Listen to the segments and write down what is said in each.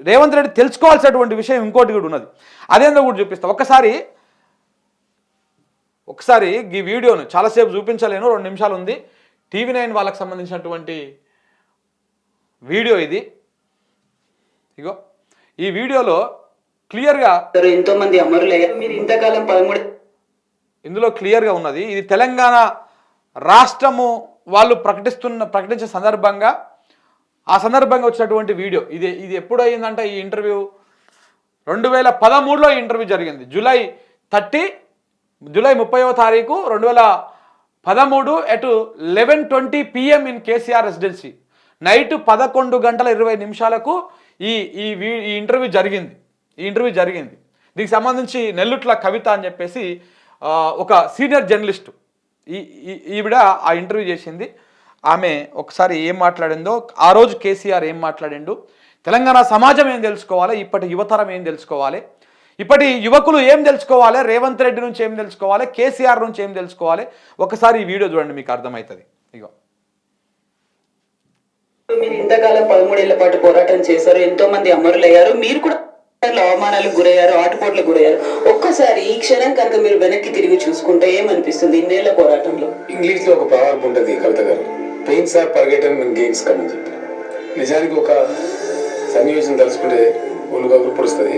రేవంత్ రెడ్డి తెలుసుకోవాల్సినటువంటి విషయం ఇంకోటి కూడా ఉన్నది. అదేందో కూడా చూపిస్తా. ఒకసారి ఈ వీడియోను చాలాసేపు చూపించలేను, 2 నిమిషాలు ఉంది. TV9 వాళ్ళకి సంబంధించినటువంటి వీడియో ఇది. ఇగో ఈ వీడియోలో క్లియర్గా ఎంతో మంది అమరులయ్యారు. మీరు ఇంతకాలం 13 ఇందులో క్లియర్గా ఉన్నది. ఇది తెలంగాణ రాష్ట్రము వాళ్ళు ప్రకటించే సందర్భంగా ఆ సందర్భంగా వచ్చినటువంటి వీడియో ఇది. ఇది ఎప్పుడు అయిందంటే ఈ ఇంటర్వ్యూ 2013లో ఇంటర్వ్యూ జరిగింది. జూలై 30వ తారీఖు 2013 at 11:20 PM in KCR residency. Night 11 గంటల 20 నిమిషాలకు ఈ ఇంటర్వ్యూ జరిగింది. దీనికి సంబంధించి నెల్లుట్ల కవిత అని చెప్పేసి ఒక సీనియర్ జర్నలిస్టు ఈవిడ ఆ ఇంటర్వ్యూ చేసింది. ఆమె ఒకసారి ఏం మాట్లాడిందో, ఆ రోజు కేసీఆర్ ఏం మాట్లాడిండు, తెలంగాణ సమాజం ఏం తెలుసుకోవాలి, ఇప్పటి యువతరం ఏం తెలుసుకోవాలి, ఇప్పటి యువకులు ఏం తెలుసుకోవాలి, రేవంత్ రెడ్డి నుంచి ఏం తెలుసుకోవాలి, కేసీఆర్ నుంచి ఏం తెలుసుకోవాలి, ఒకసారి ఈ వీడియో చూడండి, మీకు అర్థమవుతుంది. ఇగో మీరు ఇంతకాలం 13 ఏళ్ల పాటు పోరాటం చేశారు, ఎంతో మంది అమరులయ్యారు, మీరు కూడా అవమానాలకు గురయ్యారు, ఆటుపోట్లకు గురయ్యారు. ఒక్కసారి ఈ క్షణం కనుక మీరు వెనక్కి తిరిగి చూసుకుంటే ఏమనిపిస్తుంది ఇన్నేళ్ల పోరాటంలో? ఇంగ్లీష్ లో ఒక ప్రావర్బ్ ఉంటుంది కవిత గారు, pains are forgotten when gains come అని చెప్పి. నిజానికి ఒక సన్నివేశం తలుచుకుంటే ఒళ్ళుగా గుర్పొడుస్తుంది.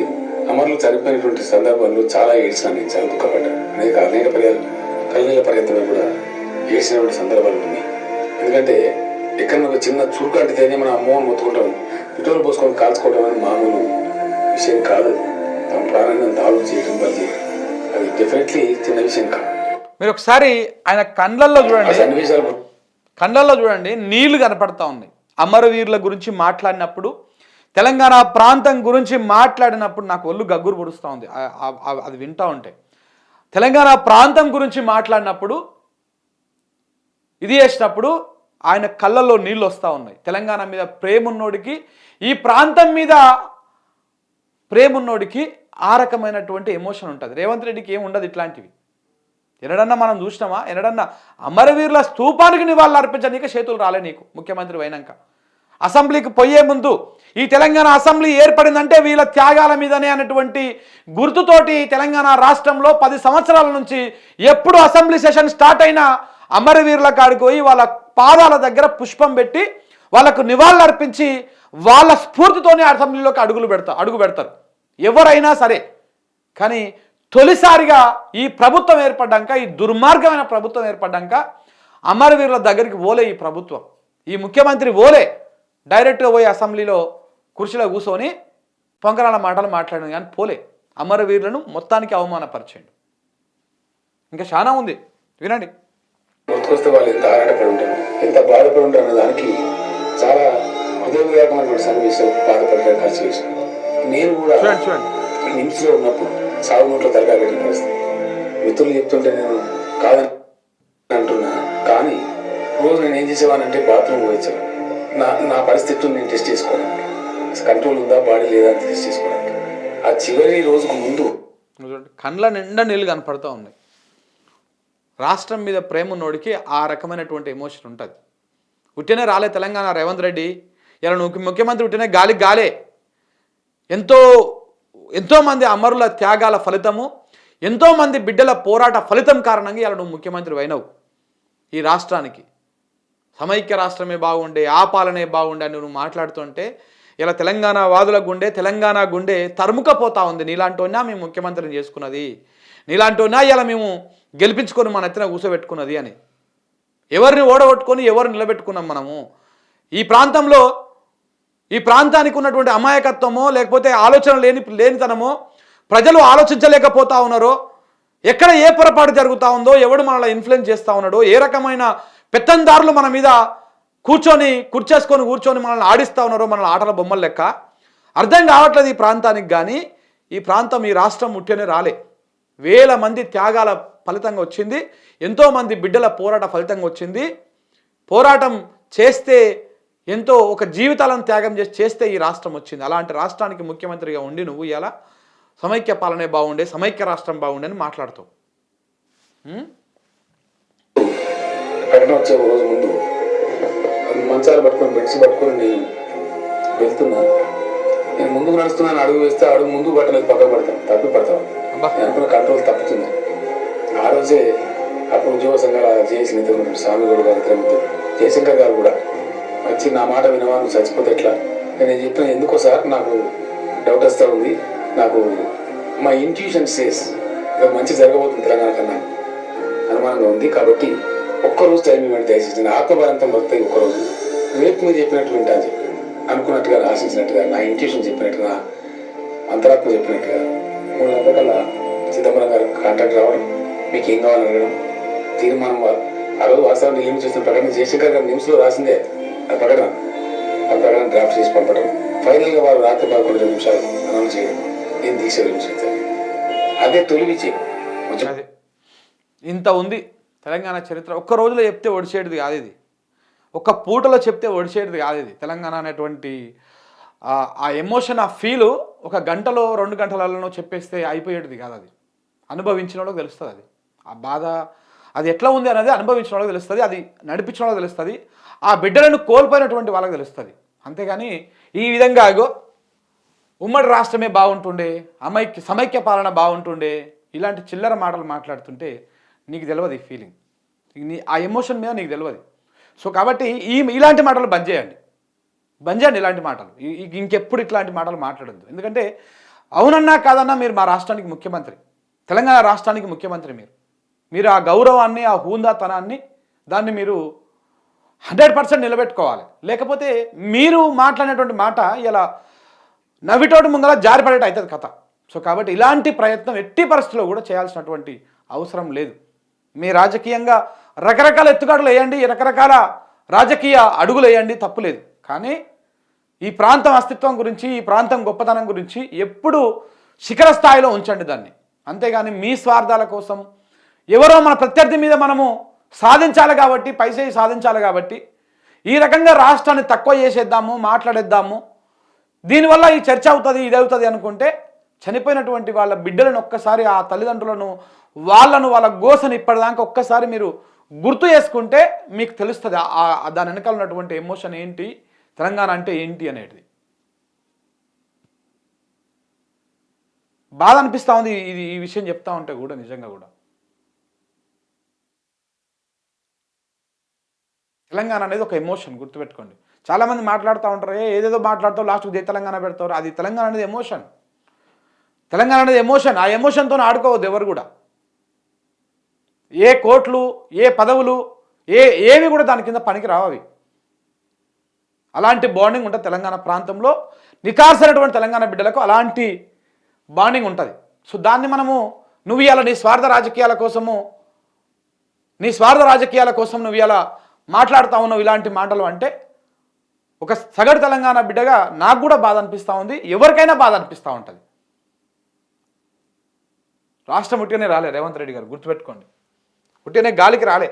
అమరులు చనిపోయినటువంటి సందర్భంలో చాలా ఏడ్చినా, నేను చాలా దుఃఖపడ్డాను. అనేక కళ్ళనీళ్ళ పర్యంతమే కూడా ఏడ్చినటువంటి సందర్భాలు ఉన్నాయి. ఎందుకంటే ఎక్కడ ఒక చిన్న చురుకు అంటితేనే మనం అమ్మని మొత్తుకుంటాం, పెట్రోల్ పోసుకొని కాల్చుకోవడం అని మామూలు విషయం కాదు. తమ ప్రాణాన్ని అంత ఆలోచన చేయడం వల్ల అది డెఫినెట్లీ చిన్న విషయం కాదు. మీరు ఒకసారి ఆయన కళ్ళల్లో చూడండి, నీళ్లు కనపడతా ఉన్నాయి. అమరవీరుల గురించి మాట్లాడినప్పుడు, తెలంగాణ ప్రాంతం గురించి మాట్లాడినప్పుడు నాకు ఒళ్ళు గగ్గురు పొడుస్తూ ఉంది అది వింటూ ఉంటే. తెలంగాణ ప్రాంతం గురించి మాట్లాడినప్పుడు, ఇది చేసినప్పుడు ఆయన కళ్ళల్లో నీళ్ళు వస్తూ ఉన్నాయి. తెలంగాణ మీద ప్రేమ ఉన్నోడికి, ఈ ప్రాంతం మీద ప్రేమ ఉన్నోడికి ఆ రకమైనటువంటి ఎమోషన్ ఉంటుంది. రేవంత్ రెడ్డికి ఏమి ఉండదు ఇట్లాంటివి. ఎన్నడన్నా మనం చూసినామా? ఎన్నడన్నా అమరవీరుల స్తూపానికి నివాళులు అర్పించడానికి చేతులు రాలే నీకు ముఖ్యమంత్రి అయినాక. అసెంబ్లీకి పోయే ముందు ఈ తెలంగాణ అసెంబ్లీ ఏర్పడిందంటే వీళ్ళ త్యాగాల మీదనే అన్నటువంటి గుర్తుతోటి తెలంగాణ రాష్ట్రంలో 10 సంవత్సరాల నుంచి ఎప్పుడు అసెంబ్లీ సెషన్ స్టార్ట్ అయినా అమరవీరుల కాడికి పోయి వాళ్ళ పాదాల దగ్గర పుష్పం పెట్టి వాళ్ళకు నివాళులు అర్పించి వాళ్ళ స్ఫూర్తితోనే అసెంబ్లీలోకి అడుగు పెడతారు ఎవరైనా సరే. కానీ తొలిసారిగా ఈ ప్రభుత్వం ఏర్పడ్డాక, ఈ దుర్మార్గమైన ప్రభుత్వం ఏర్పడ్డాక అమరవీరుల దగ్గరికి పోలే ఈ ప్రభుత్వం, ఈ ముఖ్యమంత్రి పోలే. డైరెక్ట్గా పోయి అసెంబ్లీలో కుర్చీలో కూర్చొని పొంకరాల మాటలు మాట్లాడిన కానీ పోలే. అమరవీరులను మొత్తానికి అవమానపరిచాడు. ఇంకా చాలా ఉంది, వినండి. గుర్తుకొస్తే వాళ్ళు ఎంత ఆరాటపడి ఉంటారు, ఎంత బాధపడి ఉంటారు అన్న దానికి చాలా హృదయవిదాకమైనటువంటి సన్నివేశాలు బాధపడడానికి ఖర్చు చేశాను. నేను కూడా నిమ్స్లో ఉన్నప్పుడు సాగు నోట్లో తరగా పెట్టిన పరిస్థితి. మిత్రులు చెప్తుంటే నేను కాదని అంటున్నా, కానీ రోజు నేను ఏం చేసేవానంటే బాత్రూమ్ పోయించాను. నా పరిస్థితులు నేను టెస్ట్ చేసుకోవడానికి, కంట్రోల్ ఉందా బాడీ లేదా అని టెస్ట్ చేసుకోవడానికి. ఆ చివరి రోజుకు ముందు కండ్ల నిండా నీళ్ళు కనపడుతూ ఉన్నాయి. రాష్ట్రం మీద ప్రేమ ఉన్నోడికి ఆ రకమైనటువంటి ఎమోషన్ ఉంటుంది. ఉట్టినే రాలే తెలంగాణ రేవంత్ రెడ్డి, ఇలా నువ్వు ముఖ్యమంత్రి ఉట్టినే గాలే. ఎంతోమంది అమరుల త్యాగాల ఫలితము, ఎంతోమంది బిడ్డల పోరాట ఫలితం కారణంగా ఇలా నువ్వు ముఖ్యమంత్రి అయినవు. ఈ రాష్ట్రానికి సమైక్య రాష్ట్రమే బాగుండే, ఆ పాలనే బాగుండే అని నువ్వు మాట్లాడుతుంటే ఇలా తెలంగాణ వాదుల గుండె, తెలంగాణ గుండె తరుముకపోతా ఉంది. నీలాంటోనా మేము ముఖ్యమంత్రిని చేసుకున్నది, నీలాంటోనా ఇలా మేము గెలిపించుకొని మన ఎత్తున కూర్చోబెట్టుకున్నది అని. ఎవరిని ఓడగొట్టుకొని ఎవరు నిలబెట్టుకున్నాం మనము? ఈ ప్రాంతంలో, ఈ ప్రాంతానికి ఉన్నటువంటి అమాయకత్వమో లేకపోతే ఆలోచన లేనితనమో, ప్రజలు ఆలోచించలేకపోతా ఉన్నారో, ఎక్కడ ఏ పొరపాటు జరుగుతూ ఉందో, ఎవడు మనల్ని ఇన్ఫ్లుయెన్స్ చేస్తూ ఉన్నాడో, ఏ రకమైన పెత్తందారులు మన మీద కూర్చేసుకొని కూర్చొని మనల్ని ఆడిస్తూ ఉన్నారో, మనల్ని ఆటల బొమ్మల లెక్క అర్థం కావట్లేదు ఈ ప్రాంతానికి. కానీ ఈ ప్రాంతం, ఈ రాష్ట్రం ముట్టినే రాలే. వేల మంది త్యాగాల ఫలితంగా వచ్చింది, ఎంతోమంది బిడ్డల పోరాట ఫలితంగా వచ్చింది. పోరాటం చేస్తే ఎంతో ఒక జీవితాలను త్యాగం చేస్తే ఈ రాష్ట్రం వచ్చింది. అలాంటి రాష్ట్రానికి ముఖ్యమంత్రిగా ఉండి నువ్వు ఇలా సమైక్య పాలనే బాగుండే, సమైక్య రాష్ట్రం బాగుండే అని మాట్లాడుతావు. ప్రకటన వచ్చే రోజు ముందు మంచాలు పట్టుకొని బెడ్స్ పట్టుకొని నేను వెళ్తున్నా. నేను ముందుకు నడుస్తున్నాను, అడుగు వేస్తే అడుగు ముందుకు పట్టలేదు, పక్కకు పడతాను, తప్పి పడతాను. నేను అనుకున్న కంట్రోల్ తప్పుతుంది. ఆ రోజే అప్పుడు ఉద్యోగ సంఘాల జేఏసీ నేత స్వామి గౌడ్ గారు, ఇతర మిత్రులు జయశంకర్ గారు కూడా వచ్చి నా మాట వినవా, నువ్వు చచ్చిపోతే ఎట్లా, నేను చెప్పిన ఎందుకో సార్ నాకు డౌట్ వస్తూ ఉంది, నాకు మా ఇంట్యూషన్ సేస్ మంచి జరగబోతుంది తెలంగాణ కన్నా అనుమానంగా ఉంది, కాబట్టి ఒక్కరోజు టైం ఇవ్వండి దయచేసి, నేను ఆత్మభారంతం వస్తాయి ఒక్కరోజు, రేపు మీరు చెప్పినట్టు వింటా అని చెప్పి అనుకున్నట్టుగా, ఆశించినట్టుగా, నా ఇంట్యూషన్ చెప్పినట్టుగా, అంతరాత్మ చెప్పినట్టుగా 3 గంటల కల్లా చిదంబరం గారు కాంటాక్ట్ రావడం, మీకు ఏం కావాలని అడగడం, తీర్మానం ఆ రోజు వాస్తవాన్ని ఏం చేస్తున్న ప్రకటన జయశంకర్ గారు నిమిషంలో రాసిందే ఆ ప్రకటన. ఆ ప్రకటన డ్రాఫ్ట్ చేసి పంపడం, ఫైనల్గా వారు రాత్రి 11 నిమిషాలు అనౌన్స్ చేయడం, నేను తీసే విషయం అదే తొలి విజయం. అది ఇంత ఉంది తెలంగాణ చరిత్ర. ఒక్క రోజులో చెప్తే ఒడిచేటిది కాదు ఇది, ఒక్క పూటలో చెప్తే ఒడిచేటిది కాదు ఇది. తెలంగాణ అనేటువంటి ఆ ఎమోషన్, ఆ ఫీలు ఒక గంటలో 2 గంటలలో చెప్పేస్తే అయిపోయేటిది కాదు. అది అనుభవించిన వాళ్ళకి తెలుస్తుంది. అది ఆ బాధ అది ఎట్లా ఉంది అనేది అనుభవించిన వాళ్ళకి తెలుస్తుంది, అది నడిపించిన వాళ్ళకి తెలుస్తుంది, ఆ బిడ్డలను కోల్పోయినటువంటి వాళ్ళకి తెలుస్తుంది. అంతేగాని ఈ విధంగా ఉమ్మడి రాష్ట్రమే బాగుంటుండే, సమైక్య పాలన బాగుంటుండే, ఇలాంటి చిల్లర మాటలు మాట్లాడుతుంటే నీకు తెలియదు ఈ ఫీలింగ్, ఆ ఎమోషన్ మీద నీకు తెలియదు. సో కాబట్టి ఇలాంటి మాటలు బంద్ చేయండి ఇలాంటి మాటలు. ఇంకెప్పుడు ఇట్లాంటి మాటలు మాట్లాడద్దు. ఎందుకంటే అవునన్నా కాదన్నా మీరు మా రాష్ట్రానికి ముఖ్యమంత్రి, తెలంగాణ రాష్ట్రానికి ముఖ్యమంత్రి. మీరు ఆ గౌరవాన్ని, ఆ హూందాతనాన్ని, దాన్ని మీరు 100% నిలబెట్టుకోవాలి. లేకపోతే మీరు మాట్లాడినటువంటి మాట ఇలా నవ్విటోటి ముంగల జారిపడేట అవుతుంది కథ. సో కాబట్టి ఇలాంటి ప్రయత్నం ఎట్టి పరిస్థితుల్లో కూడా చేయాల్సినటువంటి అవసరం లేదు. మీ రాజకీయంగా రకరకాల ఎత్తుగడలు వేయండి, రకరకాల రాజకీయ అడుగులు వేయండి, తప్పులేదు. కానీ ఈ ప్రాంతం అస్తిత్వం గురించి, ఈ ప్రాంతం గొప్పతనం గురించి ఎప్పుడు శిఖర స్థాయిలో ఉంచండి దాన్ని. అంతేగాని మీ స్వార్థాల కోసం ఎవరో మన ప్రత్యర్థి మీద మనము సాధించాలి కాబట్టి, పైసే సాధించాలి కాబట్టి ఈ రకంగా రాష్ట్రాన్ని తక్కువ చేసేద్దాము, మాట్లాడేద్దాము, దీనివల్ల ఈ చర్చ అవుతుంది, ఇది అవుతుంది అనుకుంటే చనిపోయినటువంటి వాళ్ళ బిడ్డలను ఒక్కసారి, ఆ తల్లిదండ్రులను, వాళ్ళ గోసను ఇప్పటిదాకా ఒక్కసారి మీరు గుర్తు చేసుకుంటే మీకు తెలుస్తుంది దాని వెనకాల ఉన్నటువంటి ఎమోషన్ ఏంటి, తెలంగాణ అంటే ఏంటి అనేది. బాధ అనిపిస్తూ ఉంది ఈ విషయం చెప్తా ఉంటే కూడా, నిజంగా కూడా. తెలంగాణ అనేది ఒక ఎమోషన్, గుర్తుపెట్టుకోండి. చాలామంది మాట్లాడుతూ ఉంటారు, ఏదేదో మాట్లాడుతావు, లాస్ట్కి జై తెలంగాణ పెడతారు. అది తెలంగాణ అనేది ఎమోషన్. తెలంగాణ అనేది ఎమోషన్. ఆ ఎమోషన్తో ఆడుకోవద్దు ఎవరు కూడా. ఏ కోట్లు, ఏ పదవులు, ఏవి కూడా దాని కింద పనికి రావవి. అలాంటి బాండింగ్ ఉంటుంది తెలంగాణ ప్రాంతంలో. నికార్సైనటువంటి తెలంగాణ బిడ్డలకు అలాంటి బాండింగ్ ఉంటుంది. సో దాన్ని మనము నువ్వు ఇలా నీ స్వార్థ రాజకీయాల కోసం నువ్వు ఇలా మాట్లాడుతూ ఉన్నావు ఇలాంటి మాటలు అంటే, ఒక సగటు తెలంగాణ బిడ్డగా నాకు కూడా బాధ అనిపిస్తూ ఉంది, ఎవరికైనా బాధ అనిపిస్తూ ఉంటుంది. రాష్ట్రం ఉట్టినే రాలే రేవంత్ రెడ్డి గారు, గుర్తుపెట్టుకోండి. ఉట్టినే గాలికి రాలే.